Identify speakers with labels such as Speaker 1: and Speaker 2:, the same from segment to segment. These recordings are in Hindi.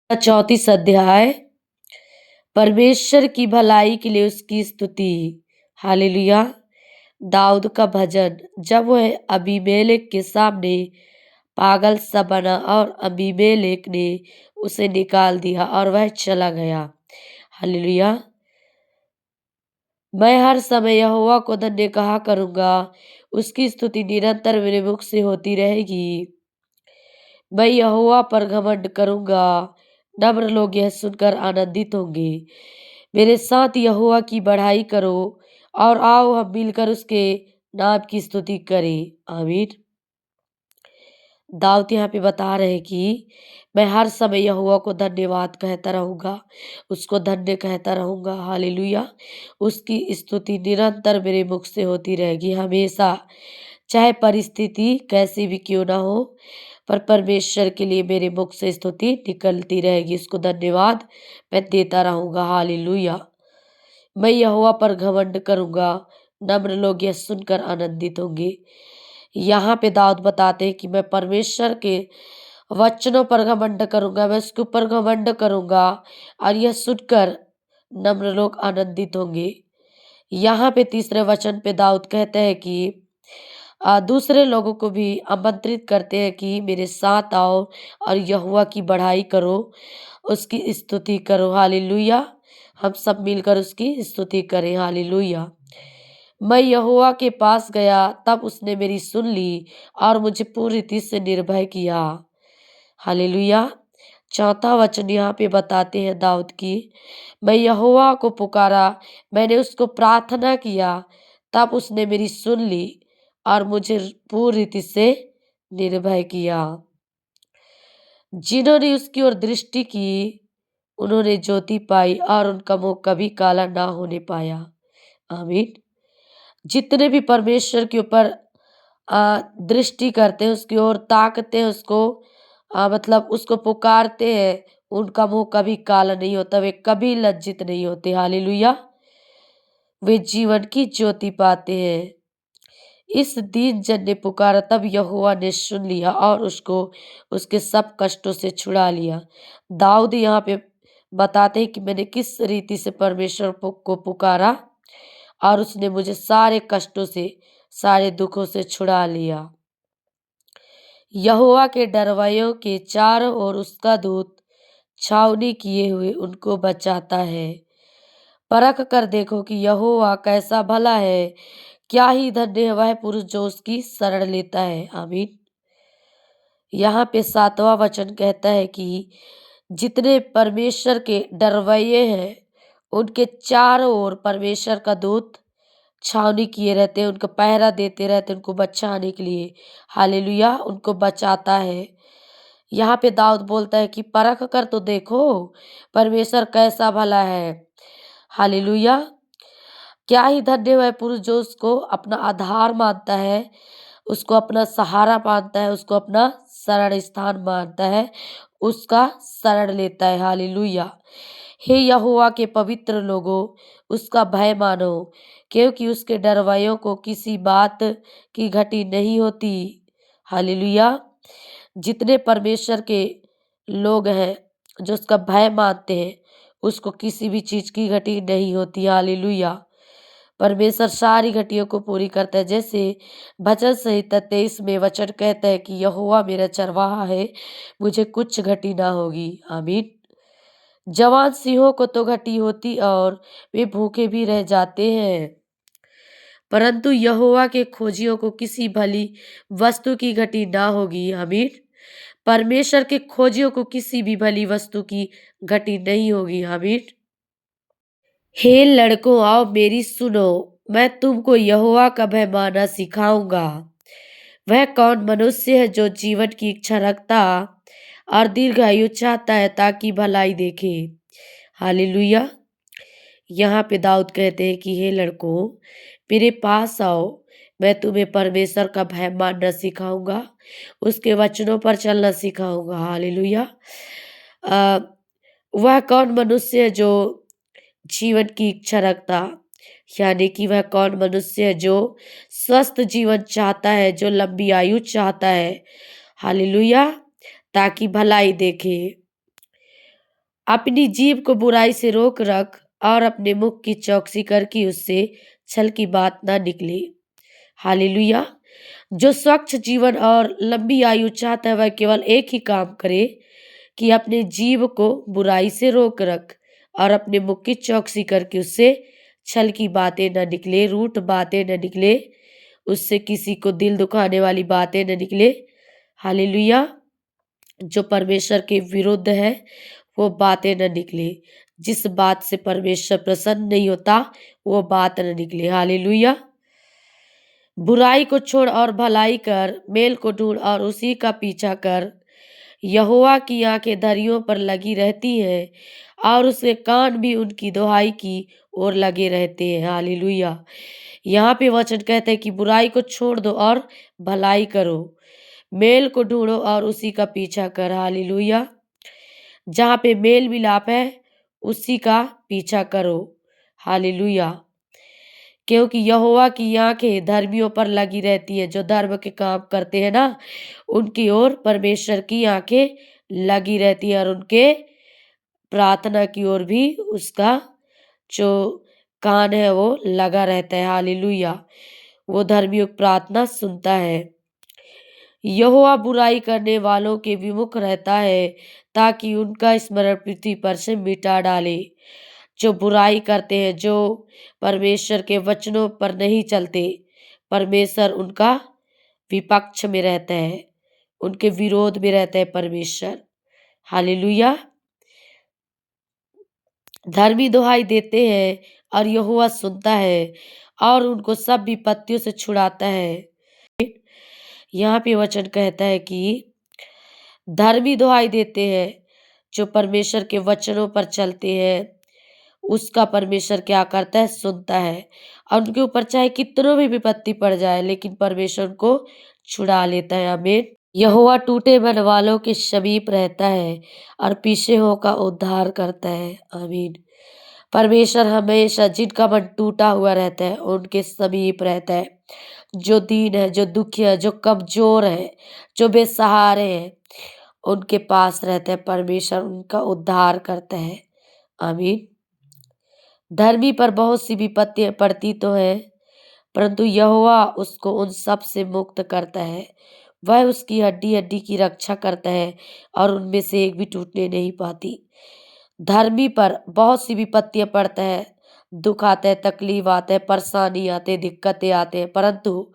Speaker 1: 34 अध्याय। परमेश्वर की भलाई के लिए उसकी स्तुति। हालेलुया। दाऊद का भजन। जब वह अबीमेलेक के सामने पागल सा बना और अबीमेलेक ने उसे निकाल दिया और वह चला गया। हालेलुया। मैं हर समय यहोवा को धन्य कहा करूंगा, उसकी स्तुति निरंतर मेरे मुख से होती रहेगी। मैं यहोवा पर घमंड करूंगा, नम्र लोग यह सुनकर आनंदित होंगे। मेरे साथ यहोवा की बढ़ाई करो और आओ हम मिलकर उसके नाम की स्तुति करें। आमीन। दाऊद यहाँ पे बता रहे कि मैं हर समय यहोवा को धन्यवाद कहता रहूंगा, उसको धन्य कहता रहूंगा। हालेलुया। उसकी स्तुति निरंतर मेरे मुख से होती रहेगी हमेशा, चाहे परिस्थिति कैसी भी क्यों ना हो, पर परमेश्वर के लिए मेरे मुख से स्तुति निकलती रहेगी। उसको धन्यवाद मैं देता रहूंगा। हालेलुया। मैं यहोवा पर घमंड करूंगा, नम्र लोग यह सुनकर आनंदित होंगे। यहाँ पे दाऊद बताते हैं कि मैं परमेश्वर के वचनों पर घमंड करूंगा, मैं उसके ऊपर घमंड करूंगा और यह सुनकर नम्र लोग आनंदित होंगे। यहाँ पे तीसरे वचन पे दाऊद कहते हैं कि दूसरे लोगों को भी आमंत्रित करते हैं कि मेरे साथ आओ और यहोवा की बढ़ाई करो, उसकी स्तुति करो। हालेलुया। हम सब मिलकर उसकी स्तुति करें। हालेलुया। मैं यहोवा के पास गया, तब उसने मेरी सुन ली और मुझे पूरी रीति से निर्भय किया। हालेलुया। चौथा वचन यहाँ पे बताते हैं दाऊद की, मैं यहोवा को पुकारा, मैंने उसको प्रार्थना किया, तब उसने मेरी सुन ली और मुझे पूरी रीति से निर्भय किया। जिन्होंने उसकी ओर दृष्टि की उन्होंने ज्योति पाई और उनका मुंह कभी काला ना होने पाया। आमीन। जितने भी परमेश्वर के ऊपर दृष्टि करते हैं, उसकी ओर ताकते हैं, उसको मतलब उसको पुकारते हैं, उनका मुंह कभी काला नहीं होता, वे कभी लज्जित नहीं होते। हालेलुया। वे जीवन की ज्योति पाते हैं। इस दीन जन ने पुकारा, तब यहोवा ने सुन लिया और उसको उसके सब कष्टों से छुड़ा लिया। दाऊद यहाँ पे बताते हैं कि मैंने किस रीति से परमेश्वर को पुकारा और उसने मुझे सारे कष्टों से, सारे दुखों से छुड़ा लिया। यहोवा के डरवैयों के चारों ओर उसका दूत छावनी किए हुए उनको बचाता है। परख कर देखो कि यहोवा कैसा भला है, क्या ही धन्य है वह पुरुष जो उसकी शरण लेता है। आमीन। यहाँ पे 7वां वचन कहता है कि जितने परमेश्वर के डरवैये हैं, उनके चारों ओर परमेश्वर का दूत छावनी किए रहते हैं, उनको पहरा देते रहते हैं, उनको बचाने के लिए। हालेलुया। उनको बचाता है। यहाँ पे दाऊद बोलता है कि परख कर तो देखो परमेश्वर कैसा भला है। हालेलुया। क्या ही धन्य है पुरुष जो उसको अपना आधार मानता है, उसको अपना सहारा मानता है, उसको अपना शरण स्थान मानता है, उसका शरण लेता है। हालेलुया। हे यहोवा के पवित्र लोगों, उसका भय मानो, क्योंकि उसके डरवैयों को किसी बात की घटी नहीं होती। हालेलुया। जितने परमेश्वर के लोग हैं जो उसका भय मानते हैं, उसको किसी भी चीज की घटी नहीं होती। हालेलुया। परमेश्वर सारी घटियों को पूरी करता है। जैसे भजन संहिता 23 में वचन कहता है कि यहोवा मेरा चरवाहा है, मुझे कुछ घटी ना होगी। आमीन। जवान सिंहों को तो घटी होती और वे भूखे भी रह जाते हैं, परंतु यहोवा के खोजियों को किसी भली वस्तु की घटी ना होगी। आमीन। परमेश्वर के खोजियों को किसी भी भली वस्तु की घटी नहीं होगी। आमीन। हे लड़कों, आओ मेरी सुनो, मैं तुमको यहोवा का भय मानना सिखाऊंगा। वह कौन मनुष्य है जो जीवन की इच्छा रखता और दीर्घायु चाहता है ताकि भलाई देखे। हालेलुया। यहाँ पे दाऊद कहते हैं कि हे लड़कों, मेरे पास आओ, मैं तुम्हें परमेश्वर का भय मानना सिखाऊंगा, उसके वचनों पर चलना सिखाऊंगा। हालेलुया। अ, वह कौन मनुष्य है जो जीवन की इच्छा रखता, यानी कि वह कौन मनुष्य है जो स्वस्थ जीवन चाहता है, जो लंबी आयु चाहता है। हालेलुया। ताकि भलाई देखे। अपनी जीभ को बुराई से रोक रख और अपने मुख की चौकसी कर कि उससे छल की बात ना निकले। हालेलुया। जो स्वच्छ जीवन और लंबी आयु चाहता है वह केवल एक ही काम करे कि अपने जीव को बुराई से रोक रख और अपने मुख की चौकसी करके उससे छल की बातें न निकले, रूठ बातें न निकले, उससे किसी को दिल दुखाने वाली बातें न निकले। हालेलुया। जो परमेश्वर के विरुद्ध है वो बातें न निकले। जिस बात से परमेश्वर प्रसन्न नहीं होता वो बात न निकले। हालेलुया। बुराई को छोड़ और भलाई कर, मेल को ढूंढ और उसी का पीछा कर। यहोवा की आंखें दरियों पर लगी रहती हैं और उसके कान भी उनकी दुहाई की ओर लगे रहते हैं। हालेलुया। यहाँ पे वचन कहते हैं कि बुराई को छोड़ दो और भलाई करो, मेल को ढूंढो और उसी का पीछा कर। हालेलुया। जहाँ पे मेल मिलाप है उसी का पीछा करो। हालेलुया। क्योंकि यहोवा की आंखें धर्मियों पर लगी रहती है, जो धर्म के काम करते हैं ना, उनकी ओर परमेश्वर की आंखें लगी रहती है और उनके प्रार्थना की ओर भी उसका जो कान है वो लगा रहता है। हालेलुया। वो धर्मियों की प्रार्थना सुनता है। यहोवा बुराई करने वालों के विमुख रहता है ताकि उनका स्मरण पृथ्वी पर से मिटा डाले। जो बुराई करते हैं, जो परमेश्वर के वचनों पर नहीं चलते, परमेश्वर उनका विपक्ष में रहता है, उनके विरोध में रहता है परमेश्वर। हालेलुया। धर्मी दुहाई देते हैं और यहोवा सुनता है और उनको सब विपत्तियों से छुड़ाता है। यहाँ पे वचन कहता है कि धर्मी दुहाई देते हैं, जो परमेश्वर के वचनों पर चलते हैं, उसका परमेश्वर क्या करता है, सुनता है और उनके ऊपर चाहे कितनों भी विपत्ति पड़ जाए लेकिन परमेश्वर उनको छुड़ा लेता है। आमीन। यहोवा टूटे मन वालों के समीप रहता है और पीछे हो का उद्धार करता है। आमीन। परमेश्वर हमेशा जिनका मन टूटा हुआ रहता है उनके समीप रहता है। जो दीन है, जो दुखी है, जो कमजोर है, जो बेसहारे हैं, उनके पास रहता है परमेश्वर, उनका उद्धार करता है। आमीन। धर्मी पर बहुत सी विपत्तियां पड़ती तो है, परंतु यहोवा उसको उन सब से मुक्त करता है। वह उसकी हड्डी हड्डी की रक्षा करता है और उनमें से एक भी टूटने नहीं पाती। धर्मी पर बहुत सी विपत्तियां पड़ता है, दुख आता है, तकलीफ आता है, परेशानी आते हैं, दिक्कतें आते हैं, परंतु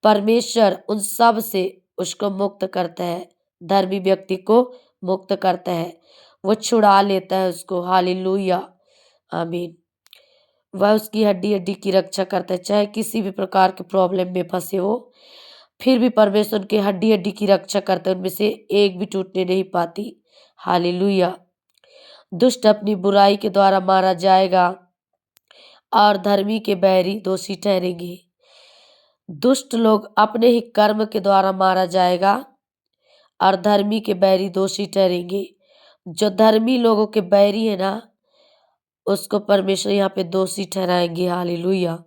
Speaker 1: परमेश्वर उन सब से उसको मुक्त करता है। धर्मी व्यक्ति को मुक्त करता है, वो छुड़ा लेता है उसको। हालेलुया। आमीन। वह उसकी हड्डी हड्डी की रक्षा करता है, चाहे किसी भी प्रकार के प्रॉब्लम में फंसे हो, फिर भी परमेश्वर उनकी हड्डी हड्डी की रक्षा करता है, उनमें से एक भी टूटने नहीं पाती। हालेलुया। दुष्ट अपनी बुराई के द्वारा मारा जाएगा और धर्मी के बैरी दोषी ठहरेंगे। दुष्ट लोग अपने ही कर्म के द्वारा मारा जाएगा और धर्मी के बैरी दोषी ठहरेंगे। जो धर्मी लोगों के बैरी है ना, उसको परमेश्वर यहाँ पे दोषी ठहराएंगे। हालेलुया।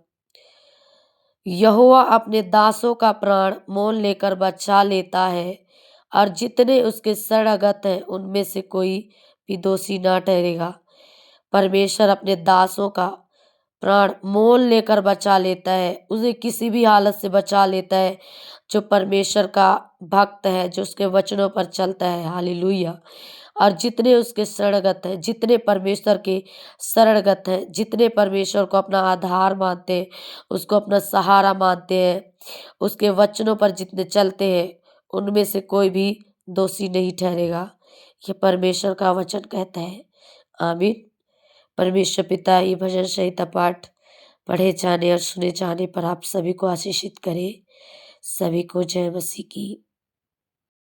Speaker 1: यहोवा अपने दासों का प्राण मोल लेकर बचा लेता है और जितने उसके शरणगत हैं उनमें से कोई भी दोषी ना ठहरेगा। परमेश्वर अपने दासों का प्राण मोल लेकर बचा लेता है, उसे किसी भी हालत से बचा लेता है। जो परमेश्वर का भक्त है, जो उसके वचनों पर चलता है। हालेलुया। और जितने उसके शरणगत हैं, जितने परमेश्वर के शरणगत हैं, जितने परमेश्वर को अपना आधार मानते हैं, उसको अपना सहारा मानते हैं, उसके वचनों पर जितने चलते हैं, उनमें से कोई भी दोषी नहीं ठहरेगा। ये परमेश्वर का वचन कहता है। आमीन। परमेश्वर पिता ये भजन संहिता पाठ पढ़े जाने और सुने जाने पर आप सभी को आशीषित करे। सभी को जय मसीह की।